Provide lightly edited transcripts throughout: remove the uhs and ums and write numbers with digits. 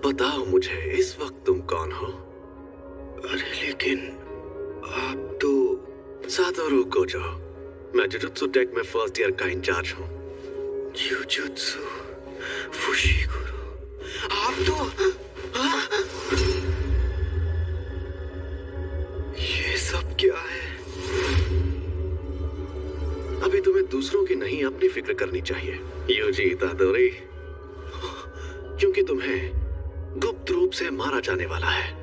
बताओ मुझे इस वक्त तुम कौन हो? अरे लेकिन आप तो सातोरू कोजो, मैं जुजुत्सु टेक में फर्स्ट ईयर का इंचार्ज हूँ। जुजुत्सु फुशिगुरु, आप तो ये सब क्या है? अभी तुम्हें दूसरों की नहीं अपनी फिक्र करनी चाहिए यूजी इतादोरी, क्योंकि तुम्हें गुप्त रूप से मारा जाने वाला है।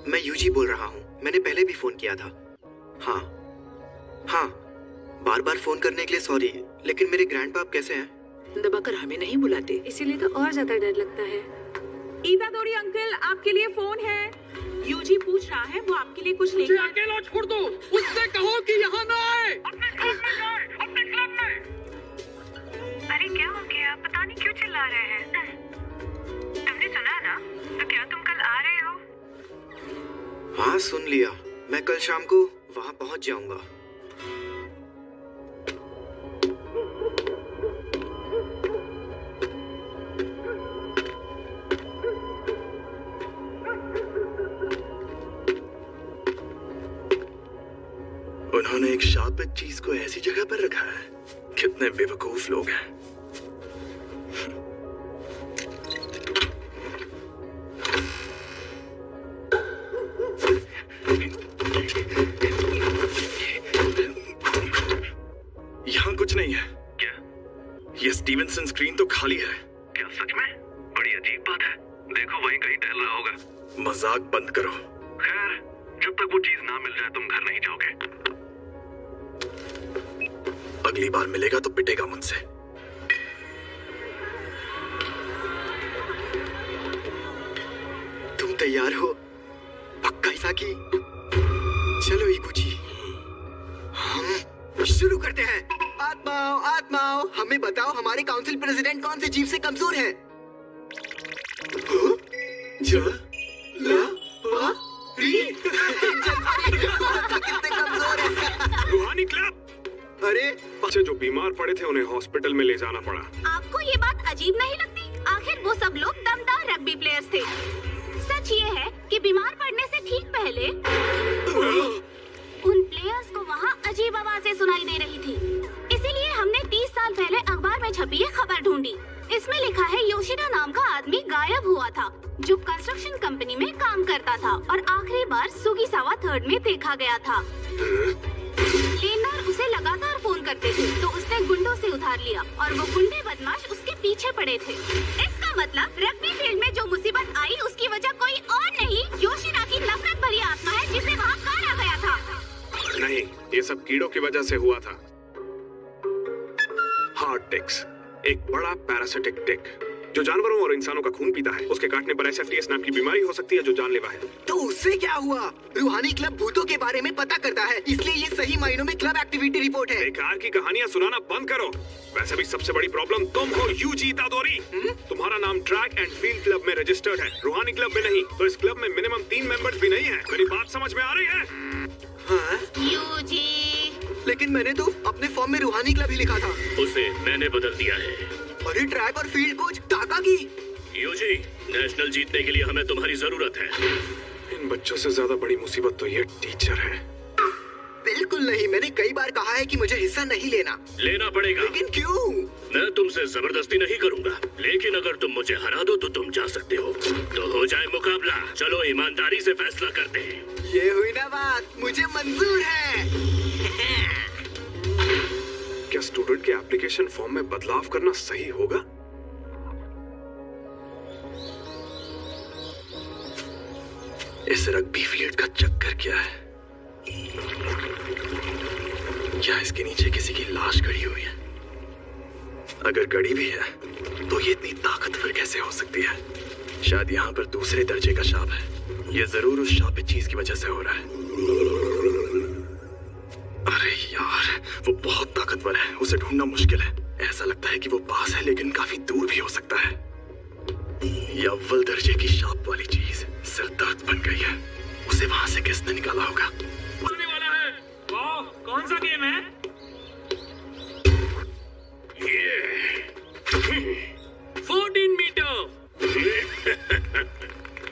मैं यूजी बोल रहा हूँ। मैंने पहले भी फोन किया था। हाँ, बार बार फोन करने के लिए सॉरी, लेकिन मेरे ग्रैंडपाप कैसे हैं? दबाकर हमें नहीं बुलाते, इसीलिए तो और ज्यादा डर लगता है। इतादोरी अंकल, आपके लिए फोन है। यूजी पूछ रहा है, वो आपके लिए कुछ लेकर। अकेला छोड़ दो, उससे कहो कि यहाँ ना आए। अपने क्लब में जाए, अपने क्लब में। अरे क्या हो गया? पता नहीं क्यों चिल्ला रहे हैं। तुमने सुना ना? तो क्या तुम कल आ रहे हो? हाँ सुन लिया। मैं कल शाम को वहाँ पहुँच जाऊंगा। उन्होंने एक शापित चीज को ऐसी जगह पर रखा है। कितने बेवकूफ लोग हैं। यहाँ कुछ नहीं है। क्या? ये स्टीवनसन स्क्रीन तो खाली है। क्या सच में? बड़ी अजीब बात है। देखो वहीं कहीं टहल रहा होगा। मजाक बंद करो। खैर, जब तक वो चीज ना मिल जाए तुम घर नहीं जाओगे। अगली बार मिलेगा तो पिटेगा मुझसे। तुम तैयार हो? पक्का इसाकी? चलो इकुची, हम शुरू करते हैं। आत्माओं, हमें बताओ हमारे काउंसिल प्रेसिडेंट कौन से जीव से कमजोर है? कितने कमजोर है? रूहानी क्लब। अरे बच्चे जो बीमार पड़े थे उन्हें हॉस्पिटल में ले जाना पड़ा। आपको ये बात अजीब नहीं लगती? आखिर वो सब लोग दमदार रग्बी प्लेयर्स थे। सच ये है कि बीमार पड़ने से ठीक पहले उन प्लेयर्स को वहाँ अजीब आवाजें सुनाई दे रही थी। इसीलिए हमने 30 साल पहले अखबार में छपी ये खबर ढूंढी। इसमें लिखा है योशिदा नाम का आदमी गायब हुआ था, जो कंस्ट्रक्शन कंपनी में काम करता था और आखिरी बार सुगीसावा 3rd में देखा गया था। लेनदार उसे लगातार फोन करते थे, तो उसने गुंडों से उधार लिया और वो गुंडे बदमाश उसके पीछे पड़े थे। इसका मतलब रग्बी फील्ड में जो मुसीबत आई उसकी वजह कोई और नहीं, योशिदा की नफरत भरी आत्मा है जिसे वहाँ काटा गया था। नहीं, ये सब कीड़ों की वजह से हुआ था। हार्ट टिक्स, एक बड़ा पैरासिटिक टिक जो जानवरों और इंसानों का खून पीता है। उसके काटने पर एसएफटीएस नाम की बीमारी हो सकती है जो जानलेवा है। तो उससे क्या हुआ? रूहानी क्लब भूतों के बारे में पता करता है, इसलिए ये सही मायनों में क्लब एक्टिविटी रिपोर्ट है। बेकार की कहानियां सुनाना बंद करो। वैसे भी सबसे बड़ी प्रॉब्लम तुम हो यूजी इतादोरी। तुम्हारा नाम ट्रैक एंड फील्ड क्लब में रजिस्टर्ड है, रूहानी क्लब में नहीं। तो इस क्लब में मिनिमम 3 मेंबर्स भी नहीं है। मेरी बात समझ में आ रही है? हाँ? यूजी, लेकिन मैंने तो अपने फॉर्म में रूहानी क्लब ही लिखा था। उसे मैंने बदल दिया है। अरे ट्रैक और field coach Takagi. Yuji, national जीतने के लिए हमें तुम्हारी जरूरत है। इन बच्चों से ज्यादा बड़ी मुसीबत तो ये टीचर है। बिल्कुल नहीं, मैंने कई बार कहा है कि मुझे हिस्सा नहीं लेना। लेना पड़ेगा। लेकिन क्यों? मैं तुमसे जबरदस्ती नहीं करूंगा, लेकिन अगर तुम मुझे हरा दो तो तुम जा सकते हो। तो हो जाए मुकाबला। चलो ईमानदारी से फैसला करते हैं। ये हुई ना बात, मुझे मंजूर है। क्या स्टूडेंट के एप्लीकेशन फॉर्म में बदलाव करना सही होगा? इस रग्बी फील्ड का चक्कर क्या है? क्या इसके नीचे किसी की लाश गड़ी हुई है? अगर गड़ी भी है तो ये इतनी ताकतवर कैसे हो सकती है? शायद यहाँ पर दूसरे दर्जे का शाप है। ये जरूर उस शापित चीज की वजह से हो रहा है। अरे यार, वो बहुत ताकतवर है, उसे ढूंढना मुश्किल है। ऐसा लगता है कि वो पास है लेकिन काफी दूर भी हो सकता है। ये अव्वल दर्जे की शाप वाली चीज सिर दर्द बन गई है। उसे वहां से किसने निकाला होगा? होने वाला है। वाह, कौन सा गेम है? ये 14 मीटर।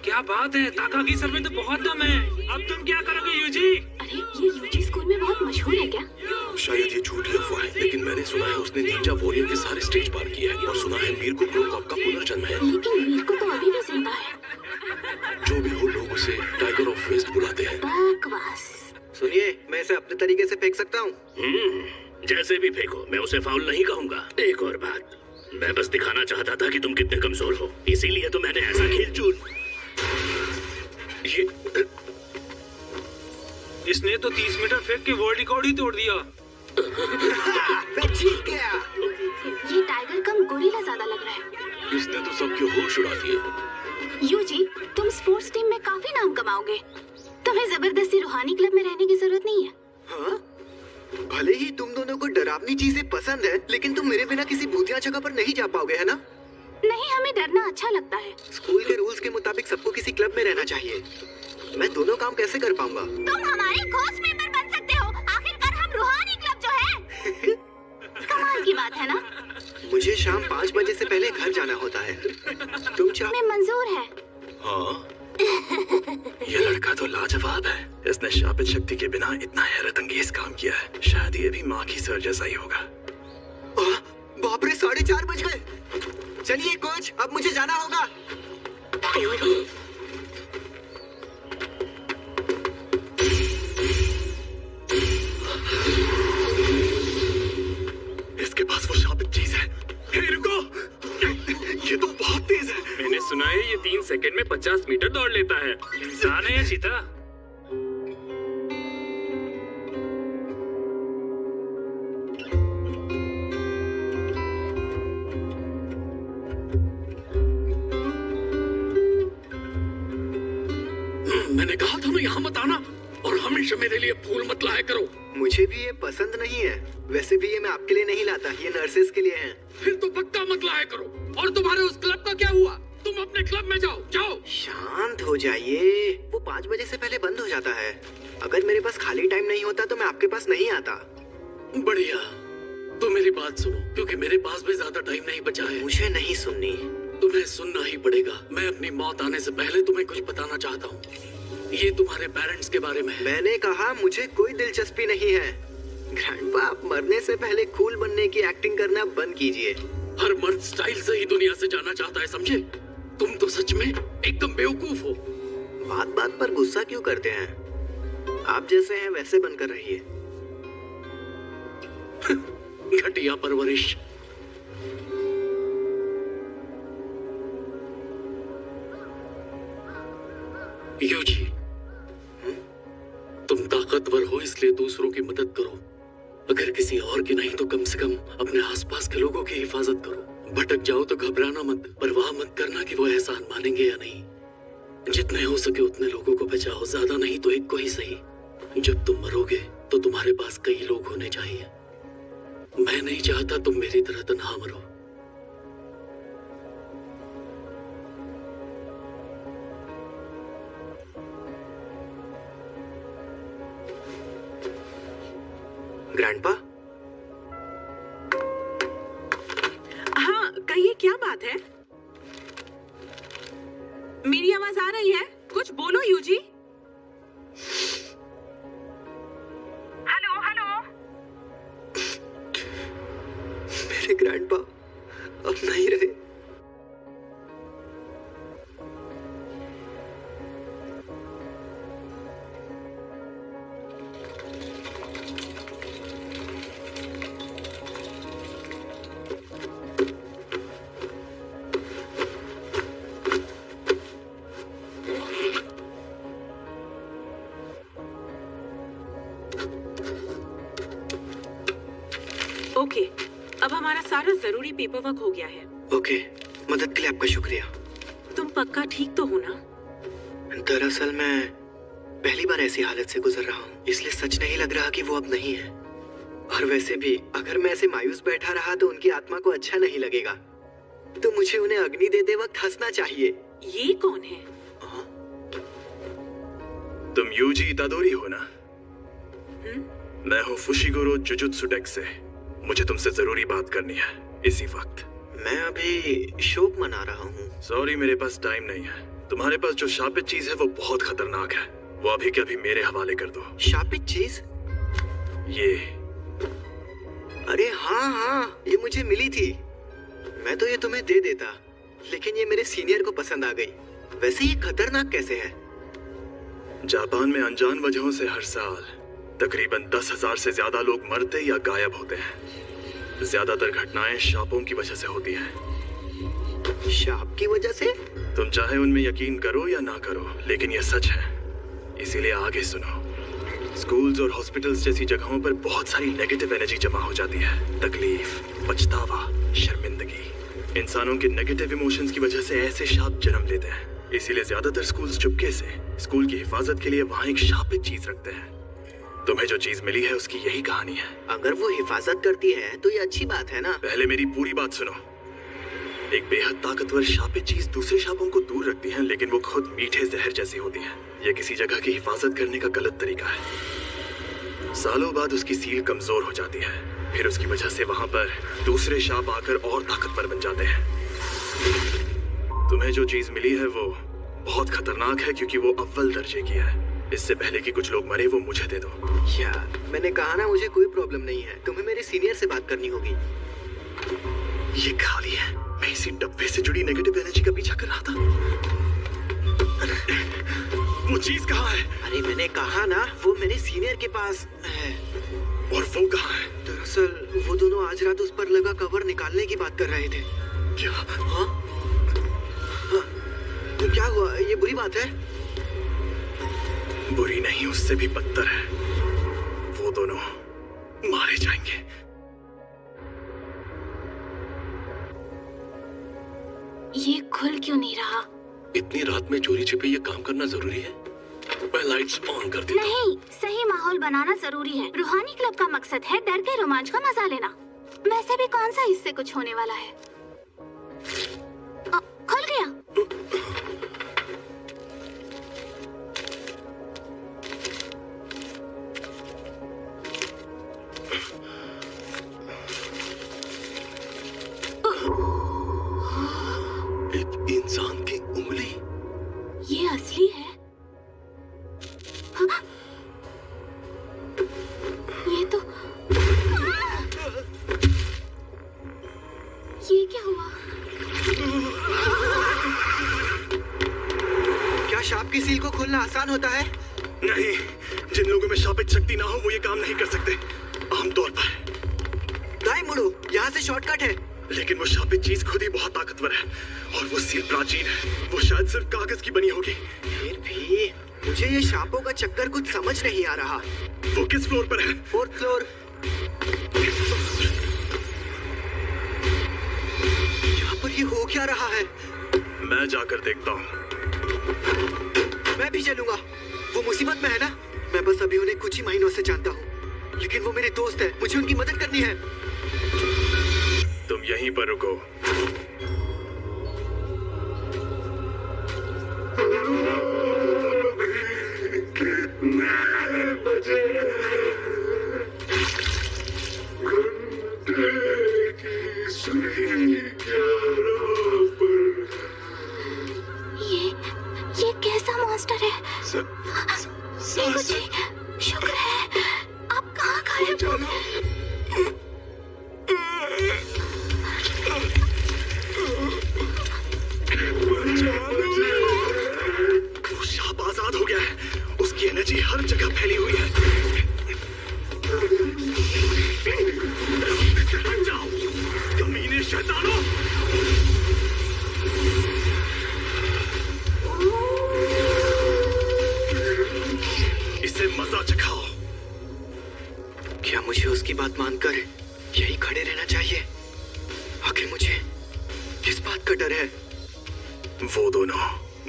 क्या बात है, ताकागी सर में तो बहुत दम है। अब तुम क्या करोगे यूजी? अरे ये यूजी स्कूल में बहुत मशहूर है क्या? शायद ये झूठी अफवाह है, लेकिन मैंने सुना है उसने निंजा वॉरियर के सारे स्टेज पार किया है। और सुना है मीर को क्रोकॉप का पुनर्जन्म है। लेकिन मीर को तो अभी भी जिंदा है। जो भी हो, लोग उसे टाइगर ऑफ वेस्ट बुलाते हैं। बकवास। सुनिए, मैं इसे अपने तरीके से फेंक सकता हूँ। जैसे भी फेंको, मैं उसे फाउल नहीं कहूंगा। एक और बात, मैं बस दिखाना चाहता था कि तुम कितने कमजोर हो, इसीलिए तो मैंने ऐसा खेल चुन। ये इसने तो 30 मीटर फेंक के वर्ल्ड रिकॉर्ड ही तोड़ दिया। मैं जीत गया। ये टाइगर कम गोरिल्ला ज्यादा लग रहा है। इसने तो सबके होश उड़ा दिए। यूजी, तुम स्पोर्ट्स टीम में काफी नाम कमाओगे। तुम्हें जबरदस्ती रूहानी क्लब में रहने की जरूरत नहीं है। हाँ? भले ही तुम दोनों को डरावनी चीजें पसंद है, लेकिन तुम मेरे बिना किसी भूतिया जगह पर नहीं जा पाओगे, है ना? नहीं, हमें डरना अच्छा लगता है। स्कूल के रूल्स के मुताबिक सबको किसी क्लब में रहना चाहिए। मैं दोनों काम कैसे कर पाऊंगा? तुम हमारे घोस्ट मेंबर बन सकते हो। आखिरकार हम रूहानी क्लब जो है। कमाल की बात है ना? मुझे शाम 5 बजे से पहले घर जाना होता है। तुम चाहो? में मंजूर है। हाँ, ये लड़का तो लाजवाब है। इसने शापित शक्ति के बिना इतना हैरत अंगेज काम किया है। शायद ये भी माँ की सर जैसा ही होगा। बाप रे, 4:30 बज गए। चलिए कोच, अब मुझे जाना होगा। इसके पास वो शापित चीज है। हे, रुको, ये तो बहुत तेज है। मैंने सुना है ये 3 सेकंड में 50 मीटर दौड़ लेता है। इंसान है या चीता? मैंने कहा था ना यहाँ मत आना, और हमेशा मेरे लिए फूल मत लाया करो। मुझे भी ये पसंद नहीं है। वैसे भी ये मैं आपके लिए नहीं लाता, ये नर्सेस के लिए है। फिर तो पक्का मत लाया करो। और तुम्हारे उस क्लब का क्या हुआ? तुम अपने क्लब में जाओ, जाओ। शांत हो जाइए। वो 5 बजे से पहले बंद हो जाता है। अगर मेरे पास खाली टाइम नहीं होता तो मैं आपके पास नहीं आता। बढ़िया, तो मेरी बात सुनो, क्योंकि मेरे पास भी ज्यादा टाइम नहीं बचा है। मुझे नहीं सुननी। तुम्हें सुनना ही पड़ेगा। मैं अपनी मौत आने से पहले तुम्हें कुछ बताना चाहता हूँ। ये तुम्हारे पेरेंट्स के बारे में है। मैंने कहा मुझे कोई दिलचस्पी नहीं है। ग्रैंडपा, आप मरने से पहले कूल बनने की एक्टिंग करना बंद कीजिए। हर मर्द स्टाइल से ही दुनिया से जाना चाहता है, समझे? तुम तो सच में एकदम बेवकूफ हो। बात बात पर गुस्सा क्यों करते हैं? आप जैसे हैं वैसे बनकर रहिए। घटिया परवरिश। यूजी, तुम ताकतवर हो इसलिए दूसरों की मदद करो। अगर किसी और की नहीं तो कम से कम अपने आसपास के लोगों की हिफाजत करो। भटक जाओ तो घबराना मत, परवाह मत करना कि वो एहसान मानेंगे या नहीं। जितने हो सके उतने लोगों को बचाओ, ज्यादा नहीं तो एक को ही सही। जब तुम मरोगे तो तुम्हारे पास कई लोग होने चाहिए। मैं नहीं चाहता तुम मेरी तरह तन्हा मरो। ग्रैंडपा, हाँ, कहिए क्या बात है? मेरी आवाज आ रही है? कुछ बोलो यूजी। Hello hello. मेरे ग्रैंडपा अब नहीं रहे। सारा जरूरी पेपर वर्क हो गया है। ओके, मदद के लिए आपका शुक्रिया। तुम पक्का ठीक तो हो ना? दरअसल मैं पहली बार ऐसी हालत से गुजर रहा हूँ, इसलिए सच नहीं लग रहा कि वो अब नहीं है। और वैसे भी अगर मैं ऐसे मायूस बैठा रहा तो उनकी आत्मा को अच्छा नहीं लगेगा, तो मुझे उन्हें अग्नि देते वक्त हंसना चाहिए। ये कौन है? तुम यूजी इतादोरी हो ना? मैं हूँ फुशिगुरो जुजुत्सु डेक से। मुझे तुमसे जरूरी बात करनी है इसी वक्त। मैं अभी शोक मना रहा हूँ। सॉरी, मेरे पास टाइम नहीं है। तुम्हारे पास जो शापित चीज है वो बहुत खतरनाक है। वो अभी के अभी मेरे हवाले कर दो। शापित चीज? ये। अरे हाँ, ये मुझे मिली थी। मैं तो ये तुम्हें दे देता, लेकिन ये मेरे सीनियर को पसंद आ गई। वैसे ये खतरनाक कैसे है? जापान में अनजान वजहों से हर साल तकरीबन 10,000 से ज्यादा लोग मरते या गायब होते हैं। ज्यादातर घटनाएं शापों की वजह से होती हैं। शाप की वजह से? तुम चाहे उनमें यकीन करो या ना करो, लेकिन यह सच है। इसीलिए आगे सुनो। स्कूल्स और हॉस्पिटल्स जैसी जगहों पर बहुत सारी नेगेटिव एनर्जी जमा हो जाती है। तकलीफ, पछतावा, शर्मिंदगी। इंसानों के नेगेटिव इमोशंस की वजह से ऐसे शाप जन्म लेते हैं। इसीलिए ज्यादातर स्कूल्स चुपके से स्कूल की हिफाजत के लिए वहाँ एक शापित चीज रखते हैं। तुम्हें जो चीज मिली है उसकी यही कहानी है। अगर वो हिफाजत करती है तो ये अच्छी बात है ना? पहले मेरी पूरी बात सुनो। एक बेहद ताकतवर शापित चीज दूसरे शापों को दूर रखती है, लेकिन वो खुद मीठे जहर जैसी होती है। ये किसी जगह की हिफाजत करने का गलत तरीका है। सालों बाद उसकी सील कमजोर हो जाती है, फिर उसकी वजह से वहां पर दूसरे शाप आकर और ताकतवर बन जाते हैं। तुम्हें जो चीज मिली है वो बहुत खतरनाक है, क्योंकि वो अव्वल दर्जे की है। इससे पहले कि कुछ लोग मरे, वो मुझे दे दो। यार, मैंने कहा ना मुझे कोई प्रॉब्लम नहीं है। तुम्हें मेरे सीनियर से बात करनी होगी। ये खाली है। मैं इसी डब्बे से जुड़ी नेगेटिव एनर्जी का पीछा कर रहा था। वो चीज कहाँ है? अरे मैंने कहा ना, वो मेरे सीनियर के पास है। और वो कहाँ है? दरअसल वो दोनों आज रात उस पर लगा कवर निकालने की बात कर रहे थे। क्या? हाँ? तो क्या हुआ? ये बुरी बात है? बुरी नहीं, उससे भी बदतर है। वो दोनों मारे जाएंगे। ये खुल क्यों नहीं रहा? इतनी रात में चोरी छिपे ये काम करना जरूरी है? मैं लाइट्स ऑन कर देता हूं। नहीं, सही माहौल बनाना जरूरी है। रूहानी क्लब का मकसद है डर के रोमांच का मजा लेना। वैसे भी कौन सा इससे कुछ होने वाला है? खुल गया। एक इंसान की उंगली। ये असली है? हाँ? ये तो ये क्या हुआ? क्या शाप की सील को खोलना आसान होता है? नहीं, जिन लोगों में शापित शक्ति ना हो वो ये काम नहीं कर सकते आमतौर पर। दाएं मुड़ो, यहाँ से शॉर्टकट है। लेकिन वो शापित चीज खुद ही बहुत ताकतवर है और वो सील प्राचीन है। वो शायद सिर्फ कागज की बनी होगी। फिर भी मुझे ये शापों का चक्कर कुछ समझ नहीं आ रहा। वो किस फ्लोर पर है? 4th floor. यहाँ पर ये हो क्या रहा है? मैं जाकर देखता हूँ। मैं भी चलूंगा। वो मुसीबत में है ना? मैं बस अभी उन्हें कुछ ही महीनों से जानता हूँ, लेकिन वो मेरे दोस्त है। मुझे उनकी मदद करनी है। तुम यहीं पर रुको। ये कैसा मॉन्स्टर है? जी, शुक्र है। आप कहाँ गायब हो गए? वो शाप आजाद हो गया है। उसकी एनर्जी हर जगह फैली हुई है। जाओ, कमीने शैतानों! इसे मजा आखिर मुझे किस बात का डर है? वो दोनों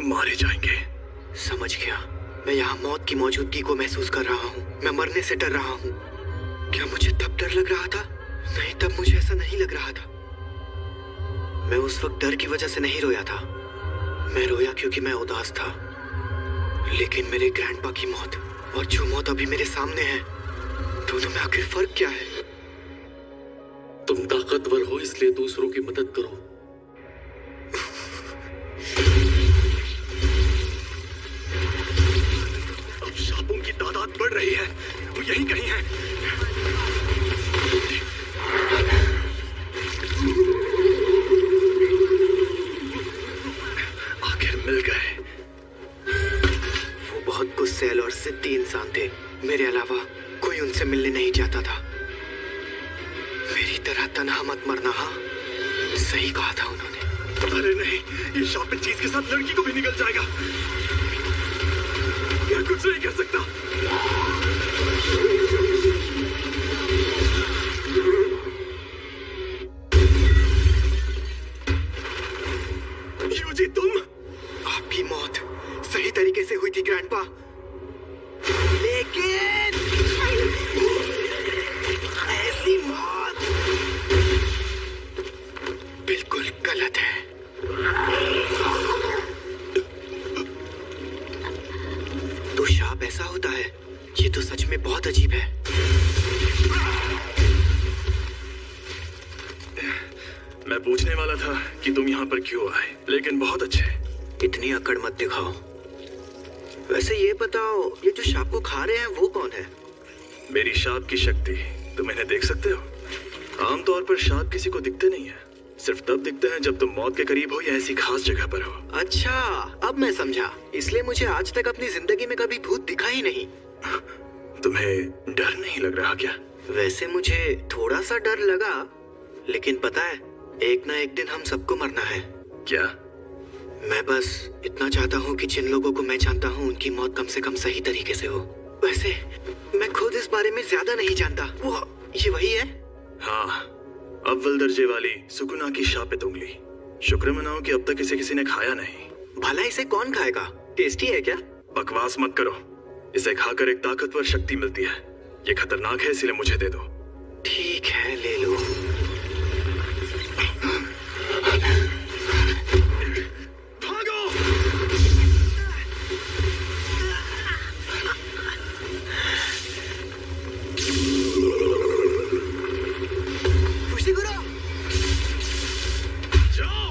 मारे जाएंगे। समझ गया। मैं यहाँ मौत की मौजूदगी को महसूस कर रहा हूँ। मैं मरने से डर रहा हूँ। क्या मुझे तब डर लग रहा था? नहीं, तब मुझे ऐसा नहीं लग रहा था। मैं उस वक्त डर की वजह से नहीं रोया था। मैं रोया क्योंकि मैं उदास था। लेकिन मेरे ग्रैंडपा की मौत और जो मौत अभी मेरे सामने है, दोनों में आखिर फर्क क्या है? तुम ताकतवर हो इसलिए दूसरों की मदद करो। अब शापों की तादाद बढ़ रही है। वो यही कहीं है। आखिर मिल गए। वो बहुत गुस्सैल और जिद्दी इंसान थे। मेरे अलावा कोई उनसे मिलने नहीं चाहता था। मेरी तरह तन्हा मत मरना। हाँ, सही कहा था उन्होंने। अरे नहीं, ये शापित चीज के साथ लड़की को भी निकल जाएगा। मैं कुछ नहीं कर सकता। यूजी, तुम? आपकी मौत सही तरीके से हुई थी ग्रैंडपा, लेकिन ऐसी मौत बिल्कुल गलत है। तो शाप ऐसा होता है? ये तो सच में बहुत अजीब है। मैं पूछने वाला था कि तुम यहाँ पर क्यों आए, लेकिन बहुत अच्छे। इतनी अकड़ मत दिखाओ। वैसे ये बताओ, ये जो शाप को खा रहे हैं वो कौन है? मेरी शाप की शक्ति तुम इन्हें देख सकते हो। आमतौर पर शाप किसी को दिखते नहीं है। सिर्फ तब दिखते हैं जब तुम मौत के करीब हो या ऐसी खास जगह पर हो। अच्छा, अब मैं समझा। इसलिए मुझे आज तक अपनी जिंदगी में कभी भूत दिखा ही नहीं। तुम्हें डर नहीं लग रहा क्या? वैसे मुझे थोड़ा सा डर लगा, लेकिन पता है, एक ना एक दिन हम सबको मरना है। क्या? मैं बस इतना चाहता हूँ कि जिन लोगों को मैं जानता हूँ उनकी मौत कम से कम सही तरीके से हो। वैसे मैं खुद इस बारे में ज्यादा नहीं जानता। वो ये वही है? हाँ, अव्वल दर्जे वाली सुकुना की शापित उंगली। शुक्र मनाओ कि अब तक इसे किसी ने खाया नहीं। भला इसे कौन खाएगा? टेस्टी है क्या? बकवास मत करो। इसे खाकर एक ताकतवर शक्ति मिलती है। ये खतरनाक है, इसलिए मुझे दे दो। ठीक है, ले लो। भागो! फुशिगुरो! जाओ!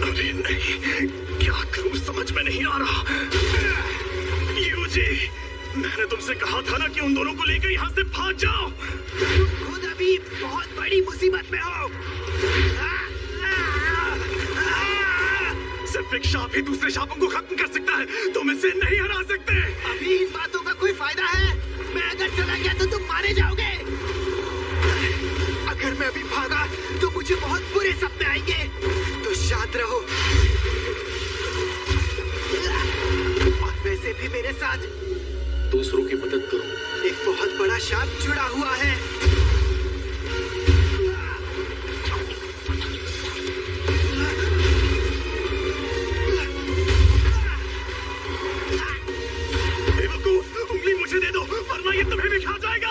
अरे नहीं, क्या करूं समझ में नहीं आ रहा। यूजी, मैंने तुमसे कहा था ना कि उन दोनों को लेकर यहाँ से भाग जाओ। खुद अभी बहुत बड़ी मुसीबत में हो। सिर्फ एक शाप ही दूसरे शापों को खत्म कर सकता है। तुम इसे नहीं हरा सकते। अभी इन बातों का कोई फायदा है? मैं अगर चला गया तो तुम मारे जाओगे। अगर मैं अभी भागा तो मुझे बहुत बुरे सपने आएंगे। तो शांत रहो। और वैसे भी मेरे साथ दूसरों की मदद करो। एक बहुत बड़ा शाप जुड़ा हुआ है। बेवकूफ, उंगली मुझे दे दो, वरना ये तुम्हें भी खा जाएगा।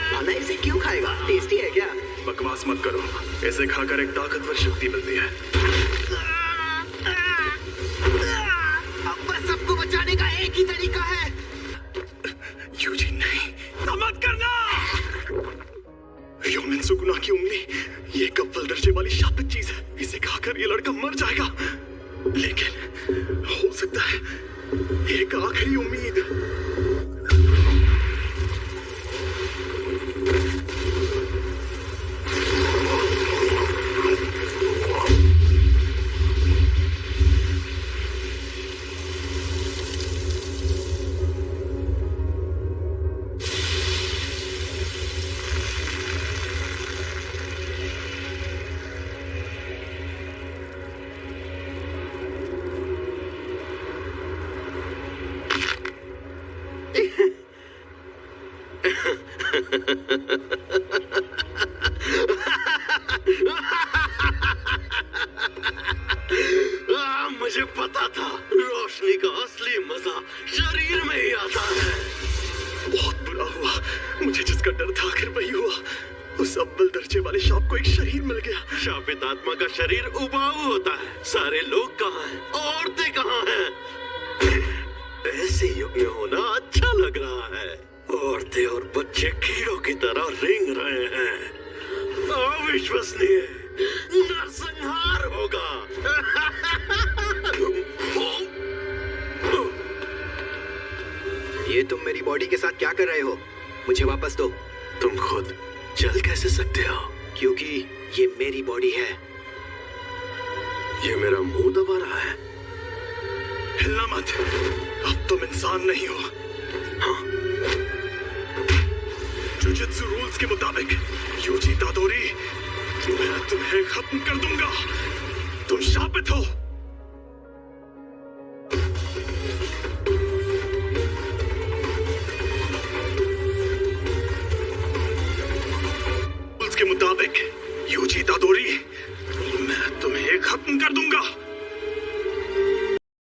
खाना इसे क्यों खाएगा? टेस्टी है क्या? बकवास मत करो। इसे खाकर एक ताकतवर शक्ति मिलती है। अब बस सबको बचाने का एक ही तरीका है। यूजी नहीं, मत करना। योमिन सुकुना की उंगली, ये एक अव्वल दर्जे वाली शापित चीज है। इसे खाकर ये लड़का मर जाएगा। लेकिन हो सकता है एक आखिरी उम्मीद। मुझे पता था रोशनी का असली मजा शरीर में ही आता है। बहुत बुरा हुआ, मुझे जिसका डर था आखिर वही हुआ। उस अव्वल दर्जे वाले शाप को एक शरीर मिल गया। शापित आत्मा का शरीर उबाऊ होता है। सारे लोग कहाँ हैं? औरतें कहाँ हैं? ऐसे युग में होना अच्छा लग रहा है। औरतें और बच्चे कीड़ों की तरह रेंग रहे हैं। अविश्वसनीय नरसंहार होगा। ये तुम मेरी बॉडी के साथ क्या कर रहे हो? मुझे वापस दो। तुम खुद चल कैसे सकते हो? क्योंकि ये मेरी बॉडी है। ये मेरा मुंह दबा रहा है। हिलना मत, अब तुम इंसान नहीं हो। हाँ? जुजुत्सु रूल्स के मुताबिक यूजी तादोरी, मैं तुम्हें खत्म कर दूंगा। तुम शापित हो। रूल्स के मुताबिक यूजी तादोरी, मैं तुम्हें खत्म कर दूंगा।